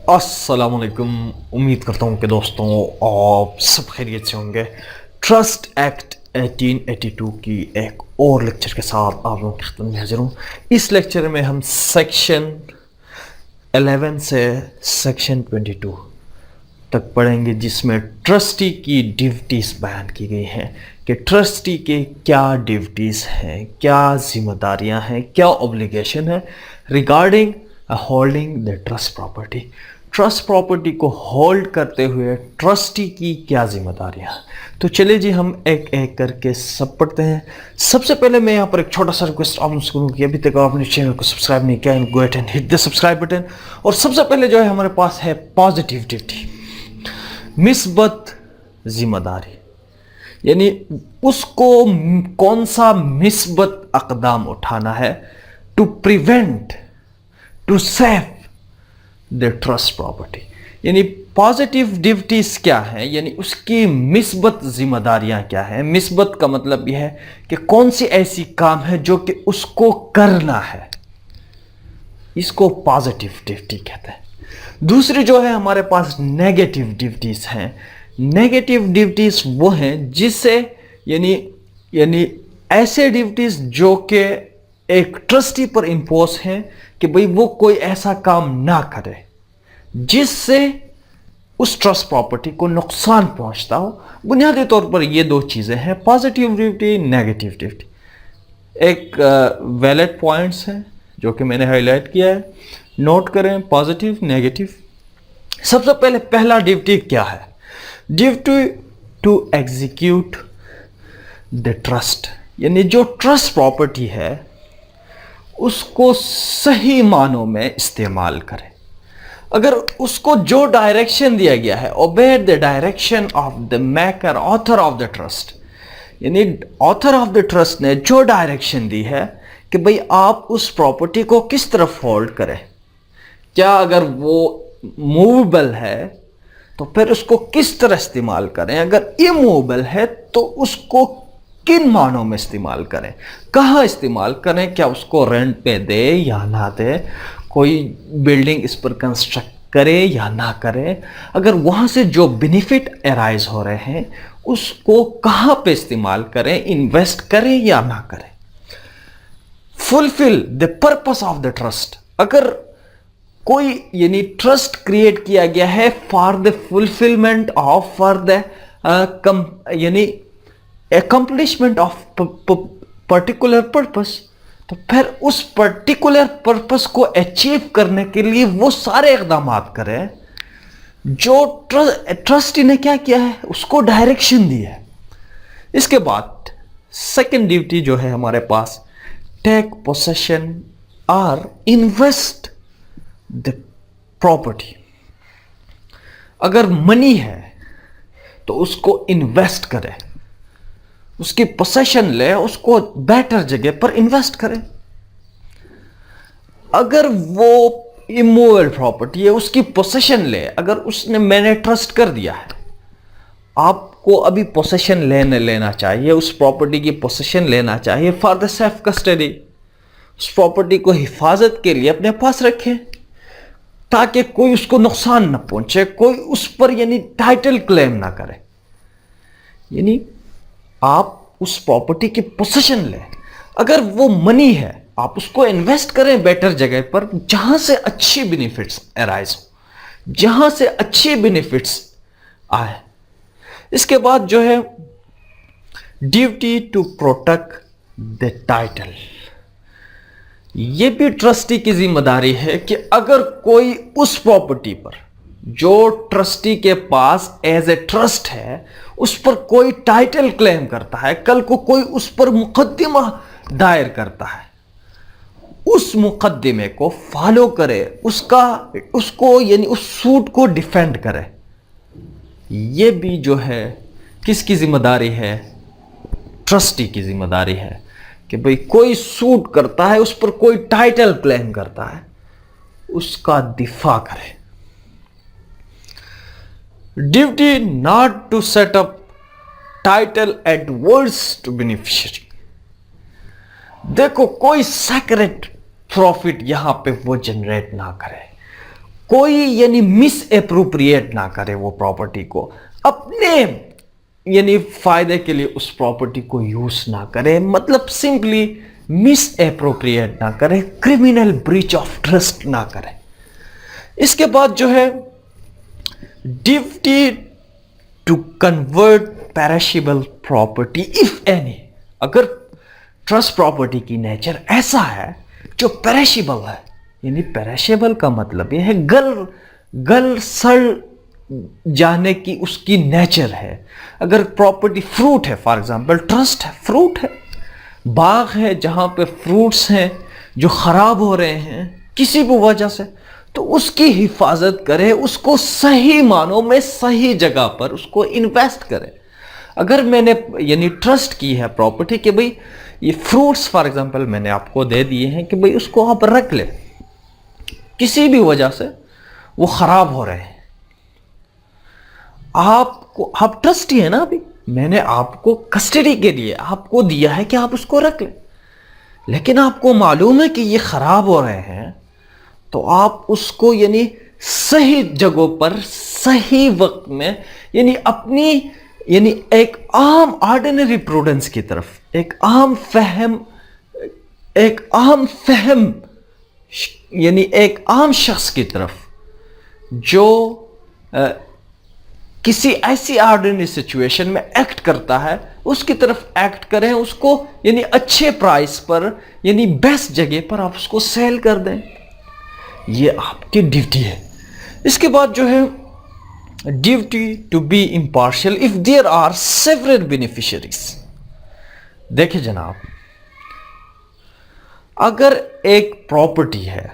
अस्सलाम वालेकुम। उम्मीद करता हूँ कि दोस्तों आप सब खैरियत से होंगे। ट्रस्ट एक्ट 1882 की एक और लेक्चर के साथ आप लोगों की खिदमत में हाजिर हूँ। इस लेक्चर में हम सेक्शन 11 से सेक्शन 22 तक पढ़ेंगे, जिसमें ट्रस्टी की ड्यूटीज़ बयान की गई हैं कि ट्रस्टी के क्या ड्यूटीज़ हैं, क्या जिम्मेदारियां हैं, क्या ऑब्लिगेशन है regarding holding the trust property. Trust property को होल्ड करते हुए ट्रस्टी की क्या जिम्मेदारियां। तो चलिए जी, हम एक एक करके सब पढ़ते हैं। सबसे पहले मैं यहाँ पर एक छोटा सा रिक्वेस्ट आप लोगों से करूँ कि अभी तक आपने चैनल को सब्सक्राइब नहीं किया, go and hit the subscribe button. और सबसे पहले जो है हमारे पास है पॉजिटिव ड्यूटी, मिस्बत जिम्मेदारी, यानी उसको कौन सा मिस्बत अक़दाम उठाना है to prevent, to save the trust property. यानी पॉजिटिव ड्यूटीज क्या है, यानी उसकी मिस्बत जिम्मेदारियां क्या है। मिस्बत का मतलब यह है कि कौन सी ऐसी काम है जो कि उसको करना है, इसको पॉजिटिव ड्यूटी कहते हैं। दूसरी जो है हमारे पास नेगेटिव ड्यूटीज हैं। नेगेटिव ड्यूटीज वो हैं जिससे यानी ऐसे ड्यूटीज जो कि एक ट्रस्टी पर इंपोज हैं कि भाई वो कोई ऐसा काम ना करे जिससे उस ट्रस्ट प्रॉपर्टी को नुकसान पहुंचता हो। बुनियादी तौर पर ये दो चीजें हैं, पॉजिटिव ड्यूटी, नेगेटिव ड्यूटी। एक वैलिड पॉइंट्स हैं जो कि मैंने हाईलाइट किया है, नोट करें, पॉजिटिव नेगेटिव। सबसे पहले पहला ड्यूटी क्या है? Duty to execute the trust, यानी जो ट्रस्ट प्रॉपर्टी है उसको सही मानों में इस्तेमाल करें। अगर उसको जो डायरेक्शन दिया गया है, obey the direction of the maker author of the trust, यानी ऑथर ऑफ द ट्रस्ट ने जो डायरेक्शन दी है कि भाई आप उस प्रॉपर्टी को किस तरफ होल्ड करें, क्या अगर वो मूवेबल है तो फिर उसको किस तरह इस्तेमाल करें, अगर इमूवेबल है तो उसको किन मानों में इस्तेमाल करें, कहाँ इस्तेमाल करें, क्या उसको रेंट पे दे या ना दे, कोई बिल्डिंग इस पर कंस्ट्रक्ट करे या ना करे, अगर वहाँ से जो बेनिफिट अराइज हो रहे हैं उसको कहाँ पे इस्तेमाल करें, इन्वेस्ट करें या ना करें। Fulfil the purpose of the trust, अगर कोई यानी ट्रस्ट क्रिएट किया गया है for the fulfilment of, for the यानी accomplishment of पर्टिकुलर पर्पस, तो फिर उस पर्टिकुलर पर्पस को अचीव करने के लिए वो सारे इकदाम करें जो ट्रस्टी ने क्या किया है, उसको डायरेक्शन दी है। इसके बाद सेकंड ड्यूटी जो है हमारे पास, टेक पोसेशन और इन्वेस्ट द प्रॉपर्टी। अगर मनी है तो उसको इन्वेस्ट करें, उसकी पोसेशन ले, उसको बेटर जगह पर इन्वेस्ट करें। अगर वो इमूवेबल प्रॉपर्टी है उसकी पोसेशन ले, अगर उसने मैंने ट्रस्ट कर दिया है, आपको अभी पोसेशन लेना चाहिए, उस प्रॉपर्टी की पोसेशन लेना चाहिए फॉर द सेल्फ कस्टडी। उस प्रॉपर्टी को हिफाजत के लिए अपने पास रखें ताकि कोई उसको नुकसान ना पहुंचे, कोई उस पर यानी टाइटल क्लेम ना करे। यानी आप उस प्रॉपर्टी की पोसेशन लें। अगर वो मनी है आप उसको इन्वेस्ट करें बेटर जगह पर जहां से अच्छी बेनिफिट्स अराइज हो, जहां से अच्छी बेनिफिट्स आए। इसके बाद जो है duty to protect the title, यह भी ट्रस्टी की जिम्मेदारी है कि अगर कोई उस प्रॉपर्टी पर जो ट्रस्टी के पास एज ए ट्रस्ट है उस पर कोई टाइटल क्लेम करता है, कल को कोई उस पर मुकदमा दायर करता है, उस मुकदमे को फॉलो करे, उसको यानी उस सूट को डिफेंड करे। ये भी जो है किसकी जिम्मेदारी है? ट्रस्टी की जिम्मेदारी है कि भाई कोई सूट करता है, उस पर कोई टाइटल क्लेम करता है, उसका दिफा करे। Duty not to set up title adverse to beneficiary, देखो कोई सेक्रेट प्रॉफिट यहां पे वो जनरेट ना करे, کوئی یعنی مس اپروپریٹ نہ کرے وہ پراپرٹی کو، اپنے یعنی فائدے کے لیے اس پراپرٹی کو یوز نہ کرے، مطلب سمپلی مس اپروپریٹ نہ کرے، کرمینل بریچ آف ٹرسٹ نہ کرے۔ اس کے بعد جو ہے duty to convert perishable property if any, اگر ٹرسٹ پراپرٹی کی نیچر ایسا ہے جو پیرشیبل ہے، یعنی پیرشیبل کا مطلب یہ ہے گل سڑ جانے کی اس کی نیچر ہے۔ اگر پراپرٹی فروٹ ہے، فار ایگزامپل ٹرسٹ ہے، فروٹ ہے، باغ ہے جہاں پہ فروٹس ہیں جو خراب ہو رہے ہیں کسی بھی وجہ سے، تو اس کی حفاظت کرے، اس کو صحیح معنوں میں صحیح جگہ پر اس کو انویسٹ کرے۔ اگر میں نے یعنی ٹرسٹ کی ہے پراپرٹی کہ بھئی یہ فروٹس فار ایگزامپل میں نے آپ کو دے دیے ہیں کہ بھئی اس کو آپ رکھ لیں، کسی بھی وجہ سے وہ خراب ہو رہے ہیں، آپ ٹرسٹی ہے نا، ابھی میں نے آپ کو کسٹڈی کے لیے آپ کو دیا ہے کہ آپ اس کو رکھ لیں، لیکن آپ کو معلوم ہے کہ یہ خراب ہو رہے ہیں، تو آپ اس کو یعنی صحیح جگہوں پر صحیح وقت میں یعنی اپنی یعنی ایک عام آرڈینری پروڈنس کی طرف، ایک عام فہم یعنی ایک عام شخص کی طرف جو کسی ایسی آرڈینری سچویشن میں ایکٹ کرتا ہے، اس کی طرف ایکٹ کریں، اس کو یعنی اچھے پرائس پر یعنی بیسٹ جگہ پر آپ اس کو سیل کر دیں، یہ آپ کی ڈیوٹی ہے۔ اس کے بعد جو ہے duty to be impartial if there are several beneficiaries. دیکھیں جناب، اگر ایک پراپرٹی ہے،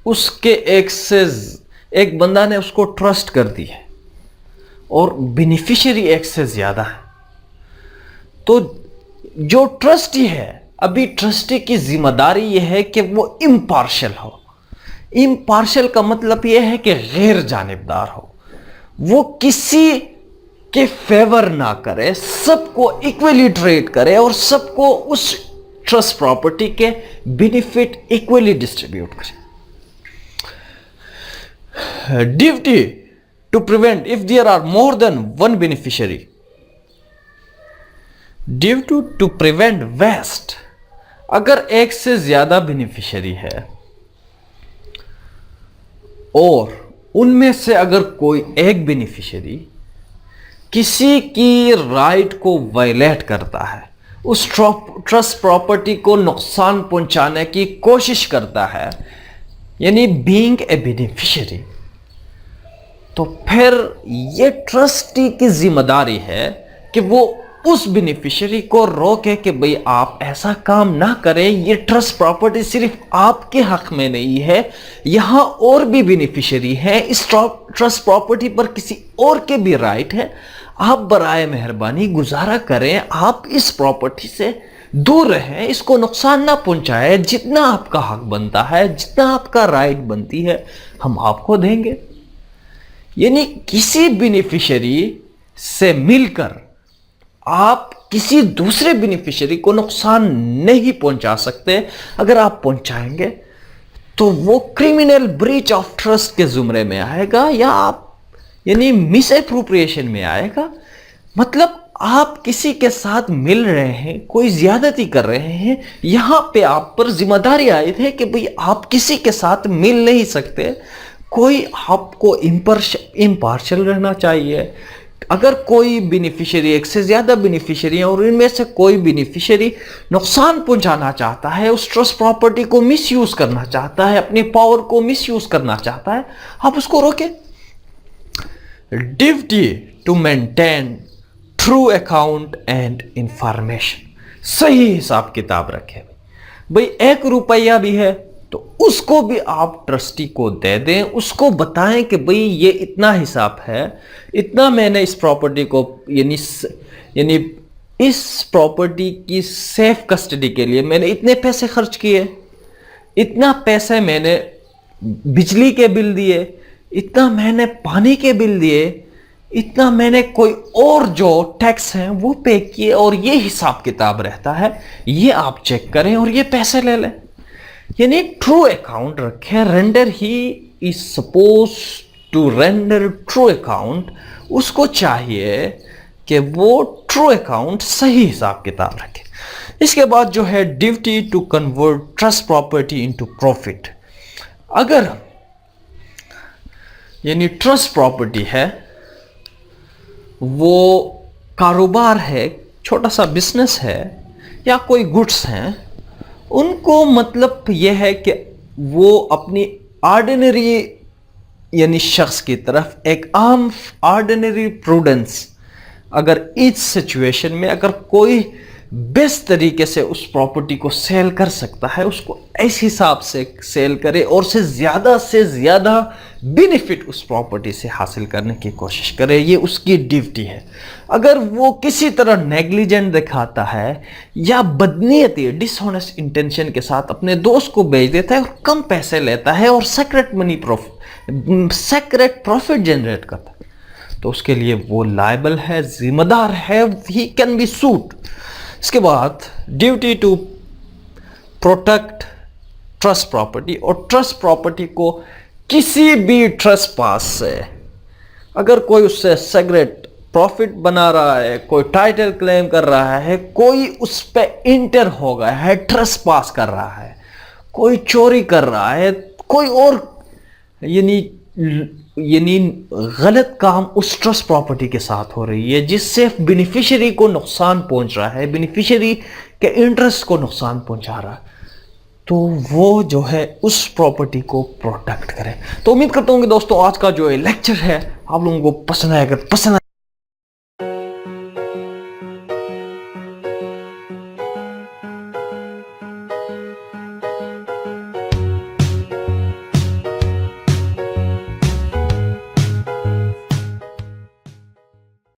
اس کے ایک بندہ نے اس کو ٹرسٹ کر دی ہے اور بینیفیشری ایک سے زیادہ ہے، تو جو ٹرسٹی ہے، ابھی ٹرسٹی کی ذمہ داری یہ ہے کہ وہ امپارشل ہو۔ امپارشل کا مطلب یہ ہے کہ غیر جانبدار ہو، وہ کسی کے فیور نہ کرے، سب کو ایکولی ٹریٹ کرے اور سب کو اس ٹرسٹ پراپرٹی کے بینیفٹ ایکولی ڈسٹریبیوٹ کرے۔ Duty to prevent if there are more than one beneficiary. Duty to prevent waste, اگر ایک سے زیادہ بینیفیشری ہے اور ان میں سے اگر کوئی ایک بینیفیشری کسی کی رائٹ کو وائلیٹ کرتا ہے، اس ٹرسٹ پراپرٹی کو نقصان پہنچانے کی کوشش کرتا ہے، یعنی بینگ اے بینیفیشری، تو پھر یہ ٹرسٹی کی ذمہ داری ہے کہ وہ اس بینیفیشری کو روکے کہ بھئی آپ ایسا کام نہ کریں، یہ ٹرسٹ پراپرٹی صرف آپ کے حق میں نہیں ہے، یہاں اور بھی بینیفیشری ہیں، اس ٹرسٹ پراپرٹی پر کسی اور کے بھی رائٹ ہے، آپ برائے مہربانی گزارا کریں، آپ اس پراپرٹی سے دور رہیں، اس کو نقصان نہ پہنچائے، جتنا آپ کا حق بنتا ہے، جتنا آپ کا رائٹ بنتی ہے، ہم آپ کو دیں گے۔ یعنی کسی بینیفیشری سے مل کر آپ کسی دوسرے بینیفیشری کو نقصان نہیں پہنچا سکتے، اگر آپ پہنچائیں گے تو وہ کرمینل بریچ آف ٹرسٹ کے زمرے میں آئے گا، یا آپ یعنی مس اپروپریشن میں آئے گا۔ مطلب آپ کسی کے ساتھ مل رہے ہیں، کوئی زیادتی کر رہے ہیں، یہاں پہ آپ پر ذمہ داری آئی ہے کہ بھئی آپ کسی کے ساتھ مل نہیں سکتے، کوئی آپ کو امپارشل رہنا چاہیے۔ اگر کوئی بینیفیشری ایک سے زیادہ بینیفیشری ہیں اور ان میں سے کوئی بینیفیشری نقصان پہنچانا چاہتا ہے، اس ٹرسٹ پراپرٹی کو مس یوز کرنا چاہتا ہے، اپنی پاور کو مس یوز کرنا چاہتا ہے، آپ اس کو روکیں۔ Duty to maintain true account and information, صحیح حساب کتاب رکھے۔ بھئی 1 روپیہ بھی ہے تو اس کو بھی آپ ٹرسٹی کو دے دیں، اس کو بتائیں کہ بھئی یہ اتنا حساب ہے، اتنا میں نے اس پراپرٹی کو یعنی اس پراپرٹی کی سیف کسٹڈی کے لیے میں نے اتنے پیسے خرچ کیے، اتنا پیسے میں نے بجلی کے بل دیے، اتنا میں نے پانی کے بل دیے، اتنا میں نے کوئی اور جو ٹیکس ہیں وہ پے کیے، اور یہ حساب کتاب رہتا ہے، یہ آپ چیک کریں اور یہ پیسے لے لیں۔ یعنی ٹرو اکاؤنٹ رکھیں، render he is supposed to render true account, उसको चाहिए कि वो ट्रू अकाउंट सही हिसाब किताब रखे. इसके बाद जो है duty to convert trust property into profit. अगर यानी ट्रस्ट प्रॉपर्टी है, वो कारोबार है, छोटा सा बिजनेस है या कोई गुड्स हैं, उनको मतलब यह है कि वो अपनी ऑर्डिनरी यानी शख्स की तरफ एक आम ऑर्डिनरी प्रूडेंस, अगर इस सिचुएशन में अगर कोई बेस्ट तरीके से उस प्रॉपर्टी को सेल कर सकता है, उसको इस हिसाब से सेल करे और से ज़्यादा बेनिफिट उस प्रॉपर्टी से हासिल करने की कोशिश करे, ये उसकी ड्यूटी है. अगर वो किसी तरह नेग्लिजेंट दिखाता है या बदनीयती डिसऑनेस्ट इंटेंशन के साथ अपने दोस्त को बेच देता है और कम पैसे लेता है और सेक्रेट प्रॉफिट जनरेट करता है, तो उसके लिए वो लायबल है, जिम्मेदार है, ही कैन बी सूट. इसके बाद duty to protect trust property, और ट्रस्ट प्रॉपर्टी को किसी भी ट्रस्ट पास से अगर कोई उससे सेग्रेट प्रॉफिट बना रहा है, कोई टाइटल क्लेम कर रहा है, कोई उस पर इंटर हो गया है, ट्रस्ट पास कर रहा है, कोई चोरी कर रहा है, कोई और यानी गलत काम उस ट्रस्ट प्रॉपर्टी के साथ हो रही है जिससे बेनिफिशियरी को नुकसान पहुंच रहा है, बेनिफिशियरी के इंटरेस्ट को नुकसान पहुंचा रहा है, तो वो जो है उस प्रॉपर्टी को प्रोटेक्ट करे. तो उम्मीद करता हूँ कि दोस्तों आज का जो लेक्चर है आप लोगों को पसंद आएगा. पसंद